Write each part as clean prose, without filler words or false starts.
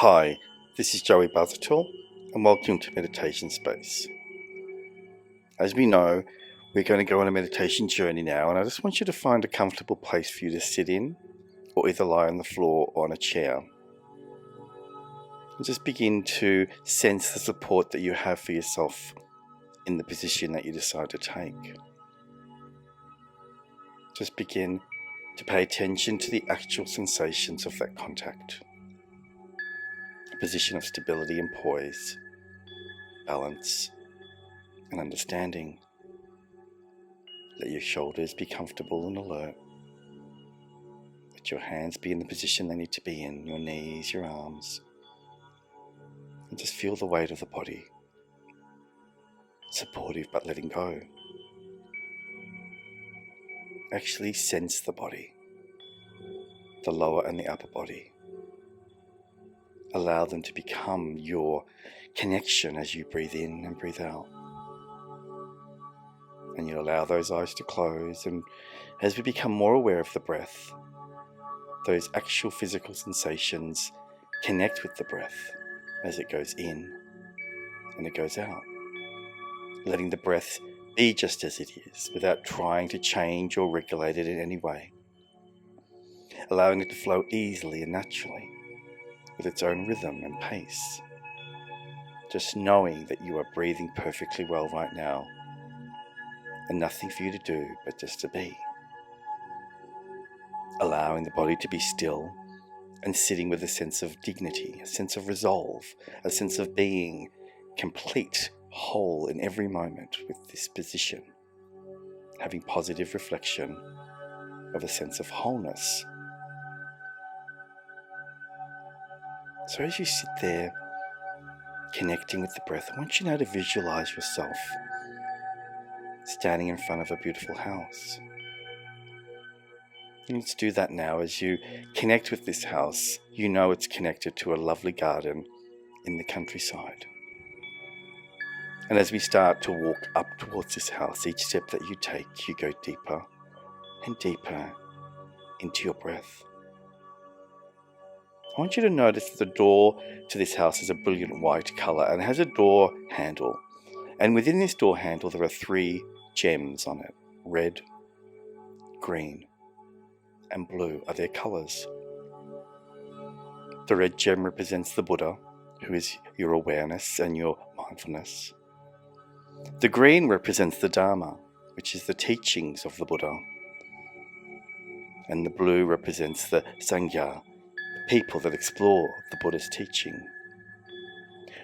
Hi, this is Joey Busuttil, and welcome to Meditation Space. As we know, we're going to go on a meditation journey now, and I just want you to find a comfortable place for you to sit in, or either lie on the floor or on a chair. And just begin to sense the support that you have for yourself in the position that you decide to take. Just begin to pay attention to the actual sensations of that contact. A position of stability and poise, balance and understanding. Let your shoulders be comfortable and alert. Let your hands be in the position they need to be in, your knees, your arms. And just feel the weight of the body. Supportive but letting go. Actually sense the body, the lower and the upper body. Allow them to become your connection as you breathe in and breathe out. And you allow those eyes to close, and as we become more aware of the breath, those actual physical sensations connect with the breath as it goes in and it goes out. Letting the breath be just as it is, without trying to change or regulate it in any way. Allowing it to flow easily and naturally, with its own rhythm and pace. Just knowing that you are breathing perfectly well right now, and nothing for you to do but just to be. Allowing the body to be still, and sitting with a sense of dignity, a sense of resolve, a sense of being complete, whole in every moment with this position. Having positive reflection of a sense of wholeness. So as you sit there, connecting with the breath, I want you now to visualize yourself standing in front of a beautiful house. And let's do that now. As you connect with this house, you know it's connected to a lovely garden in the countryside. And as we start to walk up towards this house, each step that you take, you go deeper and deeper into your breath. I want you to notice that the door to this house is a brilliant white colour and has a door handle. And within this door handle there are 3 gems on it. Red, green and blue are their colours. The red gem represents the Buddha, who is your awareness and your mindfulness. The green represents the Dharma, which is the teachings of the Buddha. And the blue represents the Sangha, the people that explore the Buddha's teaching.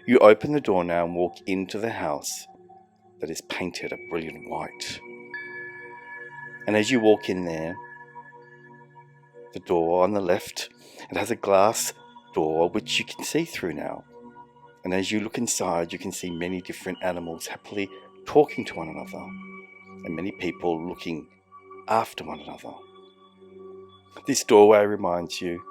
You open the door now and walk into the house that is painted a brilliant white. And as you walk in there, the door on the left, it has a glass door which you can see through now. And as you look inside, you can see many different animals happily talking to one another, and many people looking after one another. This doorway reminds you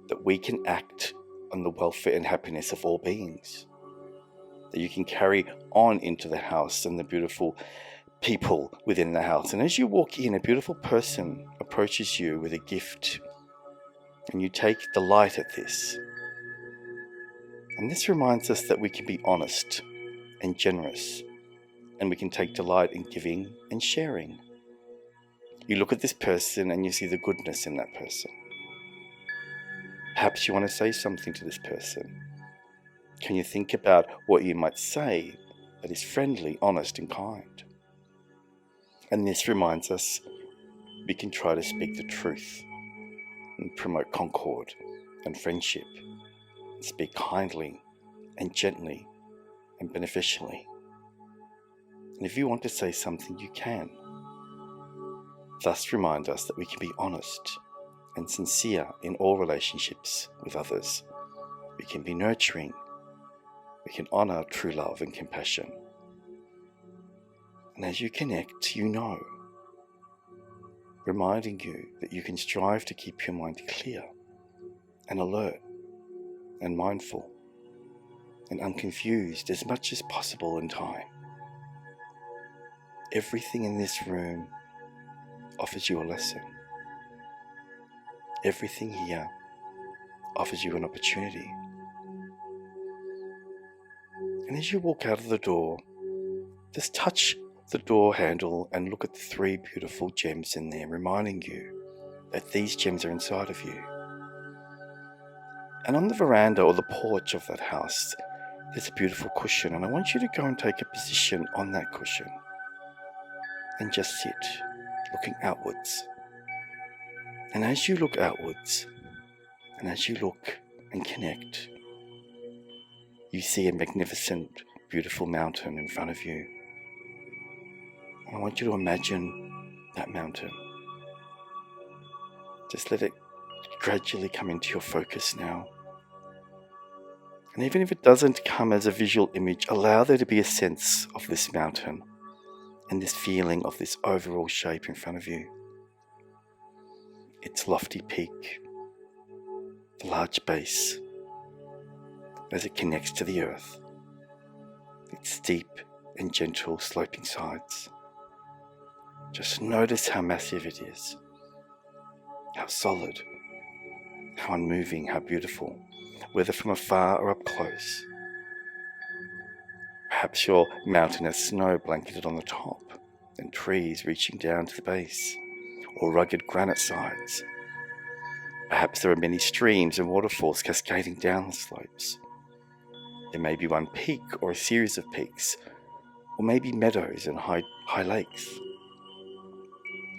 that we can act on the welfare and happiness of all beings, that you can carry on into the house and the beautiful people within the house. And as you walk in, a beautiful person approaches you with a gift, and you take delight at this. And this reminds us that we can be honest and generous, and we can take delight in giving and sharing. You look at this person and you see the goodness in that person. Perhaps you want to say something to this person. Can you think about what you might say that is friendly, honest and kind? And this reminds us we can try to speak the truth and promote concord and friendship, and speak kindly and gently and beneficially. And if you want to say something, you can. Thus remind us that we can be honest and sincere in all relationships with others. We can be nurturing. We can honour true love and compassion. And as you connect, you know, reminding you that you can strive to keep your mind clear and alert and mindful and unconfused as much as possible in time. Everything in this room offers you a lesson. Everything here offers you an opportunity And as you walk out of the door, just touch the door handle and look at the 3 beautiful gems in there, reminding you that these gems are inside of you. And on the veranda or the porch of that house, there's a beautiful cushion, and I want you to go and take a position on that cushion and just sit, looking outwards. And as you look outwards, and as you look and connect, you see a magnificent, beautiful mountain in front of you. And I want you to imagine that mountain. Just let it gradually come into your focus now. And even if it doesn't come as a visual image, allow there to be a sense of this mountain and this feeling of this overall shape in front of you. Its lofty peak, the large base, as it connects to the earth, its steep and gentle sloping sides. Just notice how massive it is, how solid, how unmoving, how beautiful, whether from afar or up close. Perhaps your mountain has snow blanketed on the top and trees reaching down to the base, or rugged granite sides. Perhaps there are many streams and waterfalls cascading down the slopes. There may be one peak or a series of peaks, or maybe meadows and high lakes.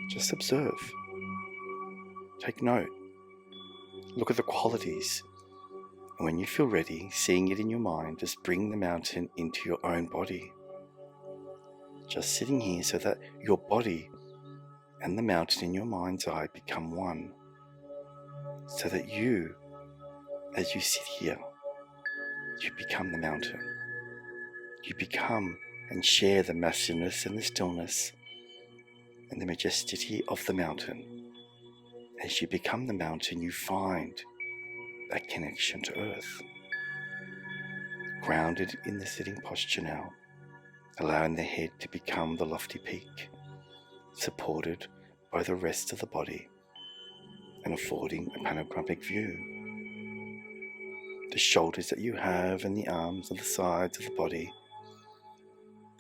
Just observe. Take note. Look at the qualities. And when you feel ready, seeing it in your mind, just bring the mountain into your own body. Just sitting here so that your body and the mountain in your mind's eye become one. So that you, as you sit here, you become the mountain. You become and share the massiveness and the stillness and the majesty of the mountain. As you become the mountain, you find that connection to earth. Grounded in the sitting posture now, allowing the head to become the lofty peak, supported by the rest of the body and affording a panoramic view. The shoulders that you have and the arms and the sides of the body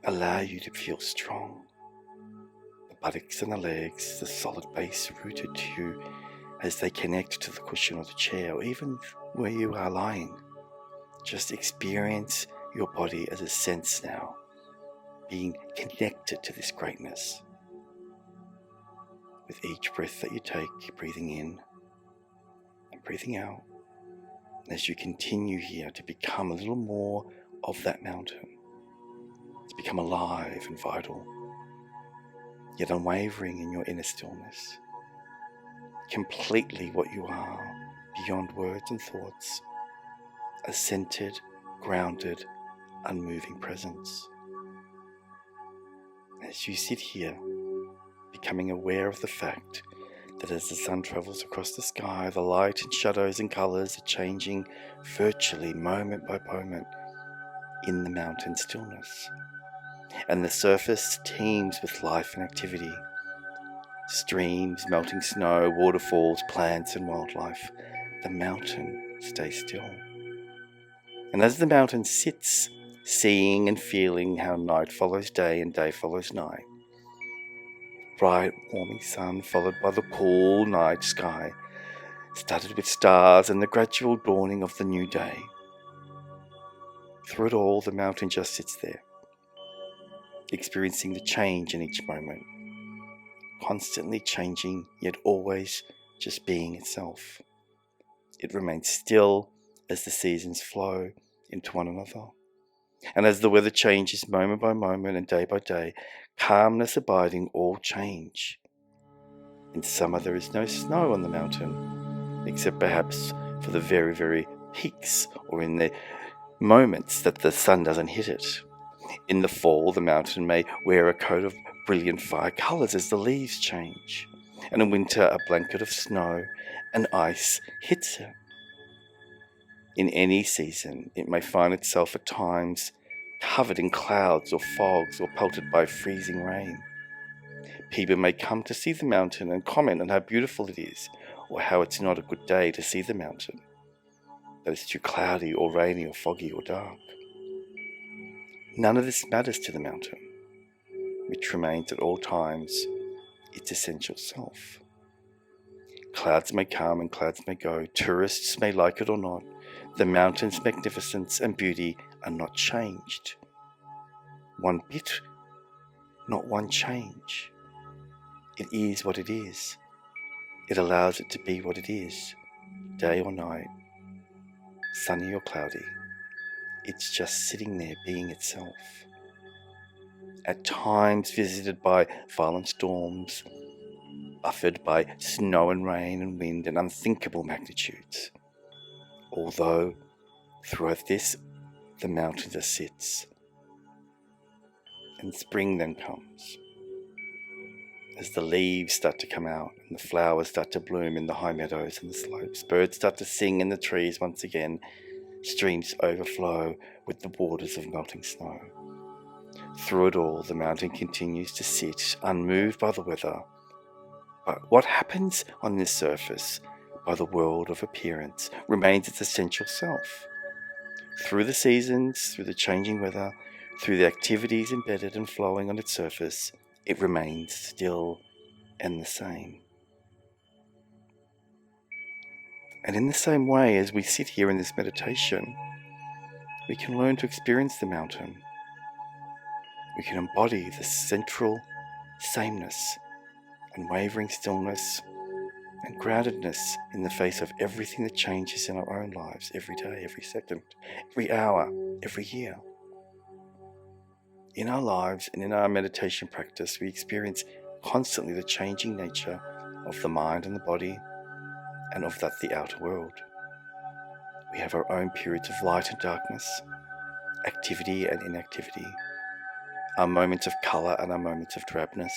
allow you to feel strong. The buttocks and the legs, the solid base rooted to you as they connect to the cushion or the chair, or even where you are lying. Just experience your body as a sense now, being connected to this greatness. With each breath that you take, breathing in and breathing out, as you continue here to become a little more of that mountain, to become alive and vital, yet unwavering in your inner stillness, completely what you are, beyond words and thoughts, a centered, grounded, unmoving presence. As you sit here, becoming aware of the fact that as the sun travels across the sky, the light and shadows and colours are changing virtually moment by moment in the mountain stillness. And the surface teems with life and activity. Streams, melting snow, waterfalls, plants and wildlife. The mountain stays still. And as the mountain sits, seeing and feeling how night follows day and day follows night, bright warming sun followed by the cool night sky, studded with stars and the gradual dawning of the new day. Through it all, the mountain just sits there, experiencing the change in each moment, constantly changing, yet always just being itself. It remains still as the seasons flow into one another. And as the weather changes moment by moment and day by day, calmness abiding all change. In summer there is no snow on the mountain, except perhaps for the very, very peaks or in the moments that the sun doesn't hit it. In the fall, the mountain may wear a coat of brilliant fire colours as the leaves change, and in winter a blanket of snow and ice hits it. In any season, it may find itself at times covered in clouds or fogs or pelted by freezing rain. People may come to see the mountain and comment on how beautiful it is, or how it's not a good day to see the mountain, that it's too cloudy or rainy or foggy or dark. None of this matters to the mountain, which remains at all times its essential self. Clouds may come and clouds may go, tourists may like it or not, the mountain's magnificence and beauty are not changed. One bit, not one change. It is what it is. It allows it to be what it is, day or night, sunny or cloudy. It's just sitting there being itself. At times visited by violent storms, buffered by snow and rain and wind and unthinkable magnitudes. Although throughout this the mountain just sits. And spring then comes. As the leaves start to come out and the flowers start to bloom in the high meadows and the slopes, birds start to sing in the trees once again, streams overflow with the waters of melting snow. Through it all, the mountain continues to sit, unmoved by the weather. But what happens on this surface, by the world of appearance, remains its essential self. Through the seasons, through the changing weather, through the activities embedded and flowing on its surface, it remains still and the same. And in the same way, as we sit here in this meditation, we can learn to experience the mountain. We can embody the central sameness, unwavering stillness, and groundedness in the face of everything that changes in our own lives every day, every second, every hour, every year. In our lives and in our meditation practice, we experience constantly the changing nature of the mind and the body, and of that the outer world. We have our own periods of light and darkness, activity and inactivity, our moments of colour and our moments of drabness.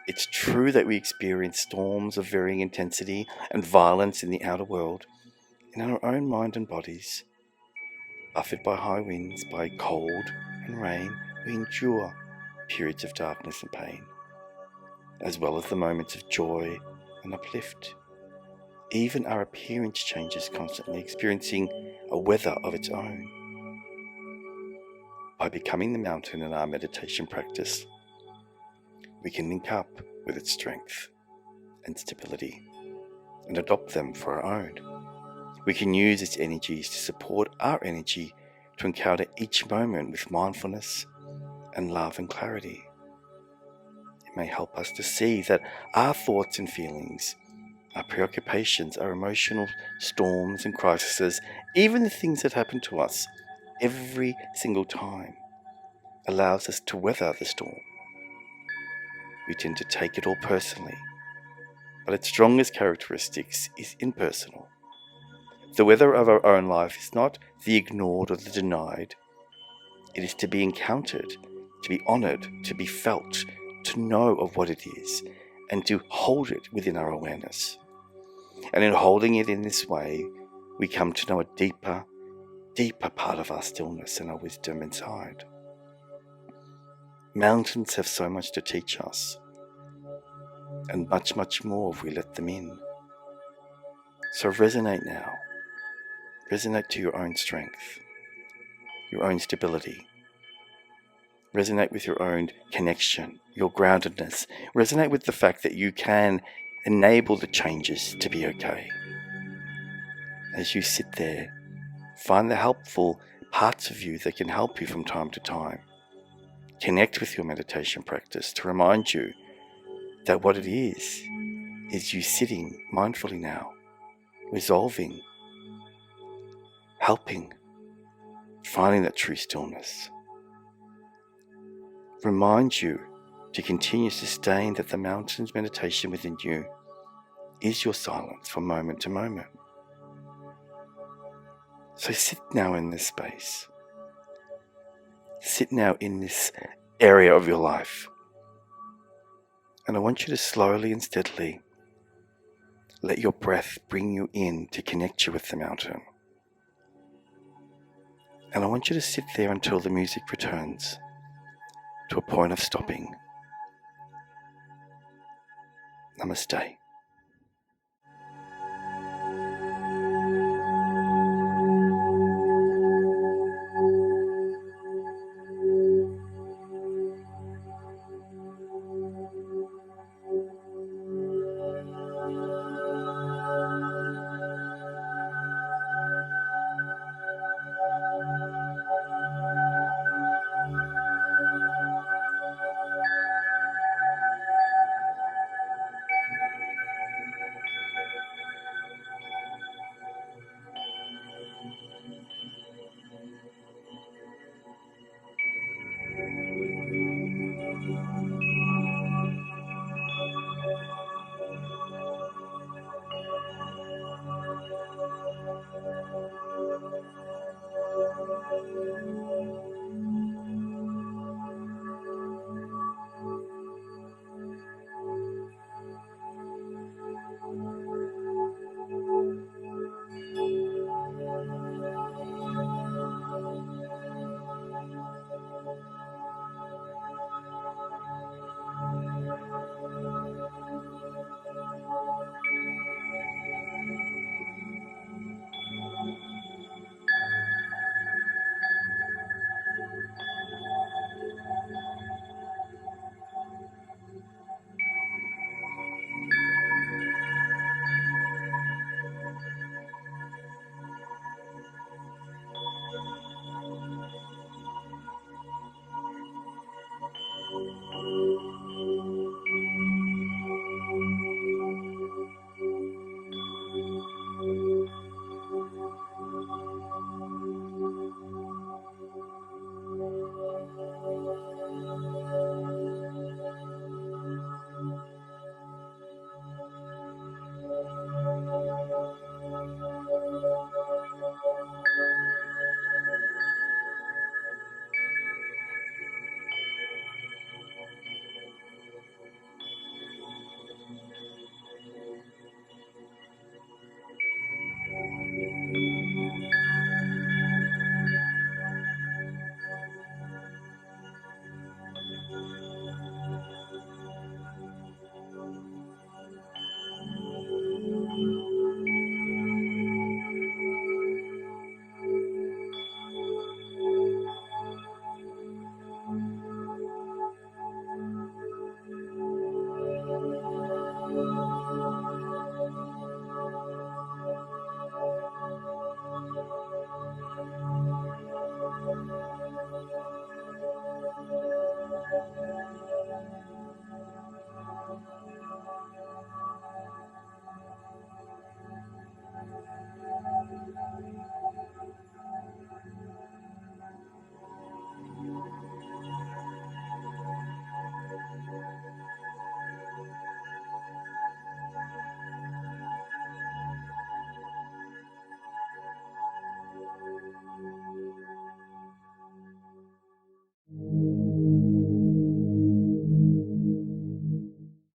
It's true that we experience storms of varying intensity and violence in the outer world. In our own mind and bodies, buffeted by high winds, by cold and rain, we endure periods of darkness and pain, as well as the moments of joy and uplift. Even our appearance changes constantly, experiencing a weather of its own. By becoming the mountain in our meditation practice, we can link up with its strength and stability and adopt them for our own. We can use its energies to support our energy to encounter each moment with mindfulness and love and clarity. It may help us to see that our thoughts and feelings, our preoccupations, our emotional storms and crises, even the things that happen to us every single time, allows us to weather the storm. We tend to take it all personally, but its strongest characteristics is impersonal. The weather of our own life is not the ignored or the denied. It is to be encountered, to be honoured, to be felt, to know of what it is, and to hold it within our awareness. And in holding it in this way, we come to know a deeper part of our stillness and our wisdom inside. Mountains have so much to teach us, and much, much more if we let them in. So resonate now. Resonate to your own strength, your own stability. Resonate with your own connection, your groundedness. Resonate with the fact that you can enable the changes to be okay. As you sit there, find the helpful parts of you that can help you from time to time. Connect with your meditation practice to remind you that what it is you sitting mindfully now, resolving, helping, finding that true stillness. Remind you to continue sustain that the mountain's meditation within you is your silence from moment to moment. So sit now in this space. Sit now in this area of your life. And I want you to slowly and steadily let your breath bring you in to connect you with the mountain. And I want you to sit there until the music returns to a point of stopping. Namaste.